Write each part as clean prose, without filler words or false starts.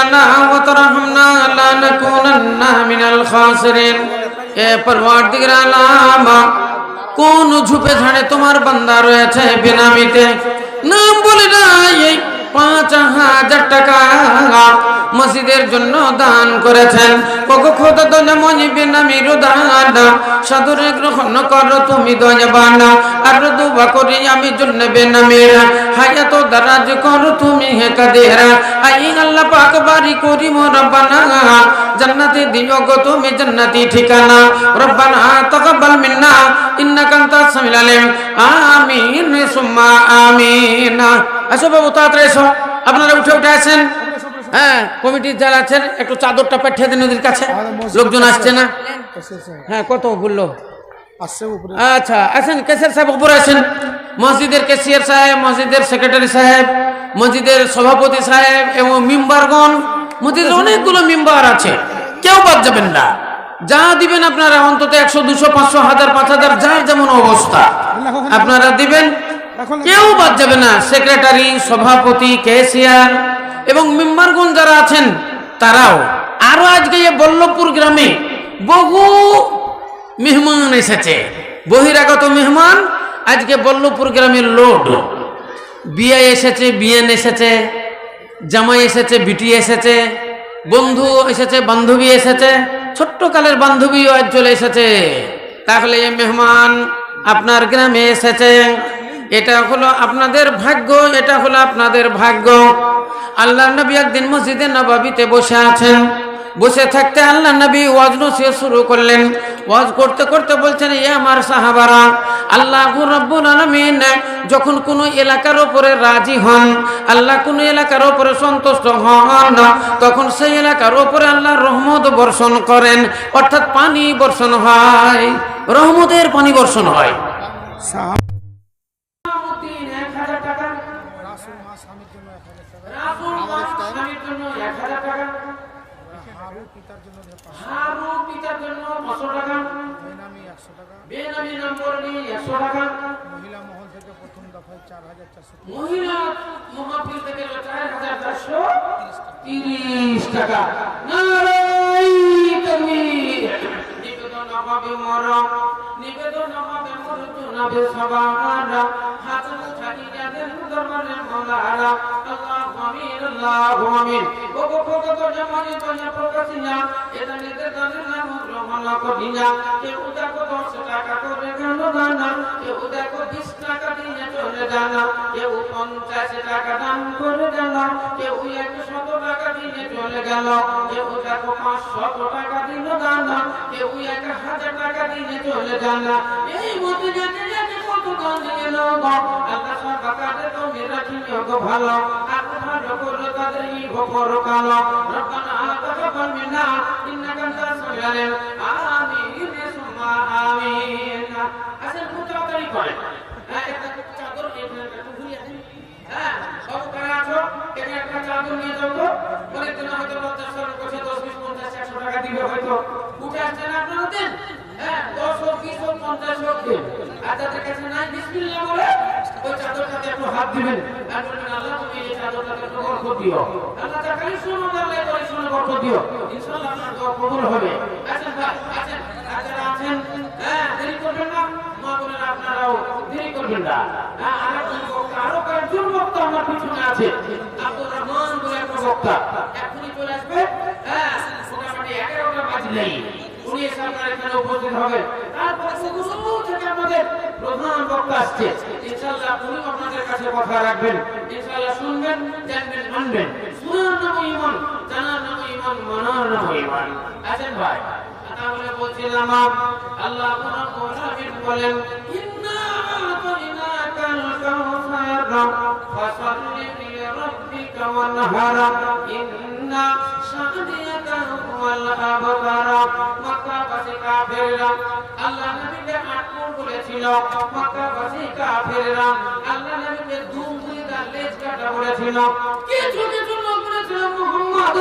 لنا وترحمنا لنكونن من الخاسرين এ পরওয়ারদিগার আলম কোন ঝুপে ঝাড়ে তোমার বান্দা রয়েছে বেনামিতে নাম বলে না এই ৫,০০০ টাকা মসজিদের জন্য দান করেছেন ওগো খোদা দয়া মনি বেনামির দান সাদরে গ্রহণ করো তুমি দয়াবান আর দুবা করি আমি জন্য বেনামির হায়াত দারাজ করো তুমি হে কাদের আই আল্লাহ পাক বাড়ি করি রব্বানা জান্নাতে দিও গো তুমি জান্নাতি ঠিকানা রব্বানা তাকাব্বাল মিন্না ইন্নাকা আনতাস সামিউল আলিম আমিন সুম্মা আমিন। আসো বাবু তাড়াতাড়ি এসো, আপনারা উঠে উঠে আসেন। হ্যাঁ, কমিটির যারা আছেন একটু চাদরটা পাঠিয়ে দিন নদীর কাছে, লোকজন আসছে না। হ্যাঁ, কত বললো? আচ্ছা আসেন, কেসিয়ার সাহেব উপরে আসেন। মসজিদের কেসিয়ার সাহেব, মসজিদের সেক্রেটারি সাহেব, মসজিদের সভাপতি সাহেব এবং মেম্বারগণ, মসজিদের অনেকগুলো মেম্বার আছে, কেউ বাদ যাবেন না। যা দিবেন আপনারা অন্তত 100, 200, 500, 1000, 5000 যার যেমন অবস্থা আপনারা দিবেন, কেউ বাদ যাবে না। সেক্রেটারি, সভাপতি, ক্যাশিয়ার এবং মেম্বারগণ যারা আছেন তারাও। আরো আজকে বল্লভপুর গ্রামে বহু মেহমান এসেছে, বহিরাগত মেহমান। আজকে বল্লভপুর গ্রামের লোড, বিয়ে এসেছে, বিয়েন এসেছে, জামাই এসেছে, বিটি এসেছে, বন্ধু এসেছে, বান্ধবী এসেছে, ছোট্টকালের বান্ধবীও আজ চলে এসেছে। তাহলে এই মেহমান আপনার গ্রামে এসেছে, এটা হলো আপনাদের ভাগ্য, এটা হলো আপনাদের ভাগ্য। আল্লাহর নবী একদিন মসজিদে নববীতে বসে আছেন, বসে থাকতে আল্লাহর নবী ওয়াজ নসিহত শুরু করলেন। ওয়াজ করতে করতে বলছেন, এ আমার সাহাবারা, আল্লাহ রাব্বুল আলামিন যখন কোনো এলাকার উপরে রাজি হন, আল্লাহ কোনো এলাকার উপরে সন্তুষ্ট হন, তখন সেই এলাকার উপরে আল্লাহ রহমত বর্ষণ করেন, অর্থাৎ পানি বর্ষণ হয়, রহমতের পানি বর্ষণ হয়। মহিলা মহাফিল থেকে ৪,৪৩০ টাকা। নিবেদন হবে মরম, নিবেদন হবে মরুতুনাবে সবার, হাত উঠানি যাদের দরবারে মওলানা। আল্লাহু আমিন, আল্লাহু আমিন। ওগো ভগত জামানি দয়া প্রকাশিয়া এটা নিজের দানের নাম গ্রহণ করিয়া। কেউ দেখো 10 টাকা করে গেল দানা, কেউ দেখো 20 টাকা দিয়ে চলে জানা, কেউ 50 টাকা দান করে গেল, কেউ 100 টাকা দিয়ে চলে গেল, কেউ দেখো 500 টাকা দিল দানা, কেউ 1000 টাকা দিয়ে চলে জানা। এই মতে যেতে যেতে কত দান দিল গো, আল্লাহ সবাকারে তুমি রাখিও গো ভালো, আর ভালো করে তাদের ইহো পরকাল। রব্বানা তাকাব্বাল মিন্না ইন্নাকা আনতাস সামিউল আলিম আমিন সুম্মা আমিন। আসেন খুব তাড়াতাড়ি করেন। একটা চাদর এখানে একটু ঘুরিয়ে দিন। হ্যাঁ, সব কারা আছো এখানে একটা চাদর নিয়ে যাও তো। অনেক দিন হয়তো 50 টাকা 10, 20, 50, 100 টাকা দিবে হয়তো, উঠে আসছেন আপনারা দেন। হ্যাঁ, 10 হোক, 20 হোক, 50 হোক দেন। আর যাদের কাছে নাই বিসমিল্লাহ বলে ওই চাদরটাতে একটু হাত দিবেন আর বলবেন, আল্লাহ তুমি এই চাদরটাতে একটু বরকত দিও। আল্লাহ তাকালি শুনো, আল্লাহ করে শুনো, বরকত দিও, ইনশাআল্লাহ আপনার দোয়া কবুল হবে। আসেন ভাই, আসেন, যারা আছেন, হ্যাঁ দেরি করবেন না, মা বোনেরা আপনারাও দেরি করবেন না। হ্যাঁ, আরেকজন বক্তা, আরো কয়েকজন বক্তা আমার পিছনে আছে, আব্দুর রহমান বলে একটা বক্তা এখনই চলে আসবে। হ্যাঁ, মোটামুটি 11টা বাজলেই উনি এসে আপনার এখানে উপস্থিত হবেন। তারপরে শুরু থেকে আমাদের প্রধান বক্তা আসছে, ইনশাআল্লাহ উনি আপনাদের কাছে কথা রাখবেন, ইনশাআল্লাহ শুনবেন, জানবেন, মানবেন। শোনার নাম ঈমান, জানার নাম ঈমান, মানার নাম ঈমান। আছেন ভাই, তাহলে বলছিলাম আল্লাহ রাব্বুল আলামিন বলেন, ইন্না আতাইনাকাল কাউসার ফাসাল্লি লিরাব্বিকা ওয়ানহার ইন্না শানিয়াকা হুয়াল আবতার। মক্কাবাসী কাফেররা আল্লাহ নবীকে আটক করেছিল, মক্কাবাসী কাফেররা আল্লাহ নবীকে ধুম ধুয়ে তার লেজ কাটা বলেছিল। কিছু কিছু লোক বলেছিল, মুহাম্মদ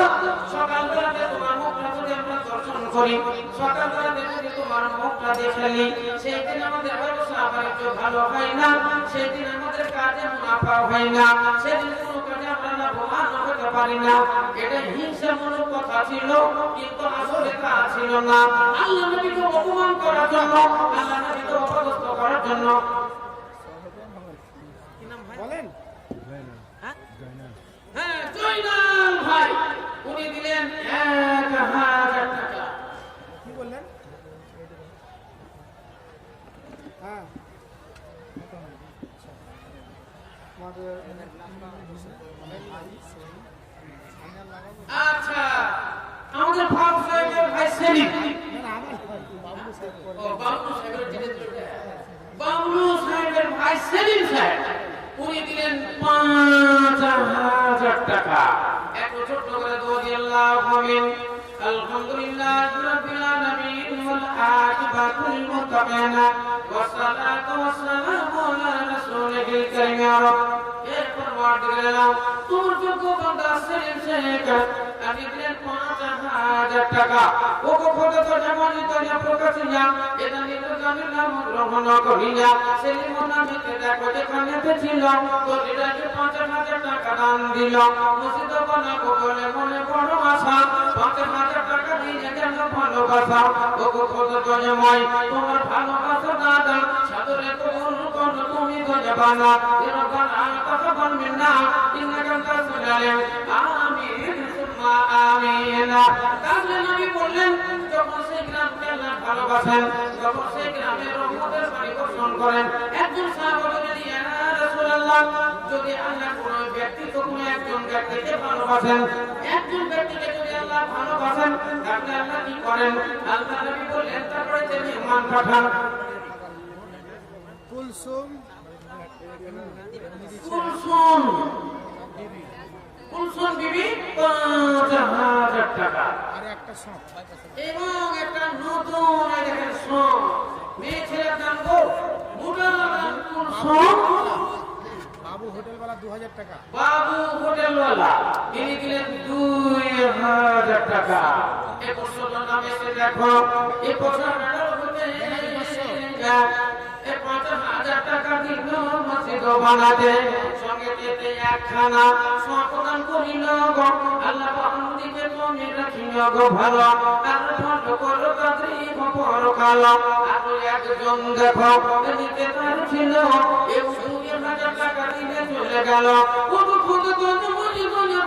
সকালবেলাতে তোমার মুখটা যদি আমরা দর্শন করি, সকালবেলাতে যদি তোমার মুখটা দেখলি, সেই দিন আমাদের ব্যবসা বাণিজ্য ভালো হয় না, সেই দিন আমাদের কাজে মুনাফা হয় না, সেদিন কোনো কাজে আমরা লাভবান হতে পারি না। এটা হিংসা ছিল কিন্তু আসলে তা ছিল না। আল্লাহ নবীকে অপমান করার জন্য, আল্লাহ নবীকে অপদস্থ করার জন্য বলেন হ্যাঁ জয়নাল ভাই উনি দিলেন 1000 টাকা। কি বললেন? হ্যাঁ আচ্ছা আমাদের ফারুক সাহেবের ভাই সেলিম, বাবলু সাহেবের ভাই সেলিম সাহেব উনি দিলেন 5000 টাকা। এত ছোট করে রাদিয়াল্লাহু আমিন। আলহামদুলিল্লাহি রাব্বিল আলামিন ওয়াল আকিবাতু লিল মুত্তাকিন ওয়াস সালাতু ওয়াস সালামু আলা রাসূলিল কারীম। ইয়া রাব এ পরওয়ারদিগার তোমার যোগ্য বান্দা সেলিম শেখ আমি দিলেন 5000 টাকা। ও কথা তো জামানি তো না প্রকাশিয়া এটা নিতে জানেন নাম গ্রহণ করিয়া সেলিম নামে দেখো যেখানে ছিল তো এটা 5000 টাকা দান দিল। মসজিদ বানাবো বলে মনে বড় আশা 5000 টাকা দিয়ে কেন ভালোবাসা। ও কথা তো জামাই তোমার ভালোবাসা দাদা সাদরে কবুল করো তুমি তো জানা এরকম আতাকাবাল মিন্না ইন্নাকা আনতাস সালাম আমিন সুম্মা আমিন। তাহলে নবী বললেন যখন সেই গ্রামকে আল্লাহ ভালোবাসেন যখন সেই গ্রামের রহমতের বাড়ি বর্ষণ করেন একজন সাহাবা বলেন ইয়া রাসূলুল্লাহ যদি আল্লাহ কোন ব্যক্তিকে কোন একজন ব্যক্তিকে ভালোবাসেন একজন ব্যক্তিকে যদি আল্লাহ ভালোবাসেন তাহলে আল্লাহ কি করেন? আল্লাহ নবী বললেন তারপরে তিনি মান পাঠান। কুলসুম কুলসুম বিবি 5000 টাকা। আর একটা সব এবং একটা নতুন দেখেন সব মেয়ে ছেলের নাম গো মুডাল নাম কুলসুম। বাবু হোটেলওয়ালা 2000 টাকা। বাবু হোটেলওয়ালা তিনি দিলেন 2000 টাকা। এ বছর নাম এসে দেখো এ বছর মেডাল হতে এ 5000 টাকা দিল মসজিদ বানাতে সঙ্গে দিতে একখানা সপ্রদান করিল গো আল্লাহ বান্দিকে তুমি রাখিল গো ভালো আর ভালো করো কাদ্রি খবর কালো। আর একজন দেখো নিতে তার ছিল এ 2000 টাকা দিয়ে চলে গেল। খুব খুব কোন বলি বলে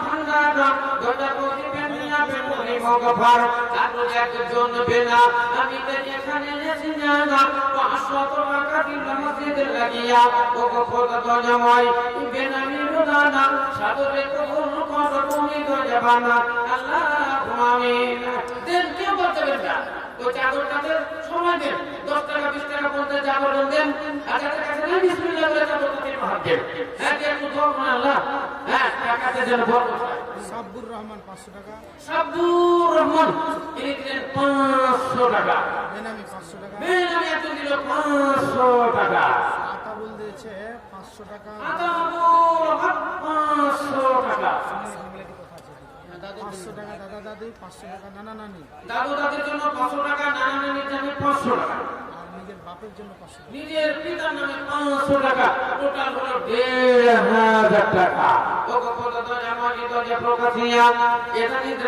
ভান্ডার গোটা বলি পেনিয়া পেনি মগফার। আর একজন বেনা আমি তো এখানে এসে না 500 টাকা দিল মসজিদে লাগিয়া ও খোদ তো জামাই বেনামি রোদানা সাদরে কবুল করো তুমি তো জানা আল্লাহু আমিন। দেন কে বলতে বেটা ওই চাদরটাতে সময় দেন 10 টাকা 20 টাকা বলতে চাদর দেন আর যাদের কাছে না বিসমিল্লাহ বলে চাদরটা দিয়ে ভাগ দেন। হ্যাঁ যে একটু দোয়া করে আল্লাহ হ্যাঁ টাকাতে যেন বরকত হয়। সাব্বুর রহমান 500 টাকা। সাব্বুর রহমান তিনি দিলেন 500 টাকা। বেনামি 500 টাকা। বেনামি এত দিল 500 টাকা। আতাবুল দিয়েছে 500 টাকা। আতাবুল রহমান 500 টাকা। 500 টাকা দাদা দাদি, 500 টাকা নানা নানি। দাদু দাদির জন্য 500 টাকা, নানা নানির জন্য 500 টাকা, আর নিজের বাপের জন্য 500 টাকা। নিজের পিতার নামে 500 টাকা, টোটাল হলো 1500 টাকা। ও কত তো জামানি তো যে প্রকাশিয়া এটা নিতে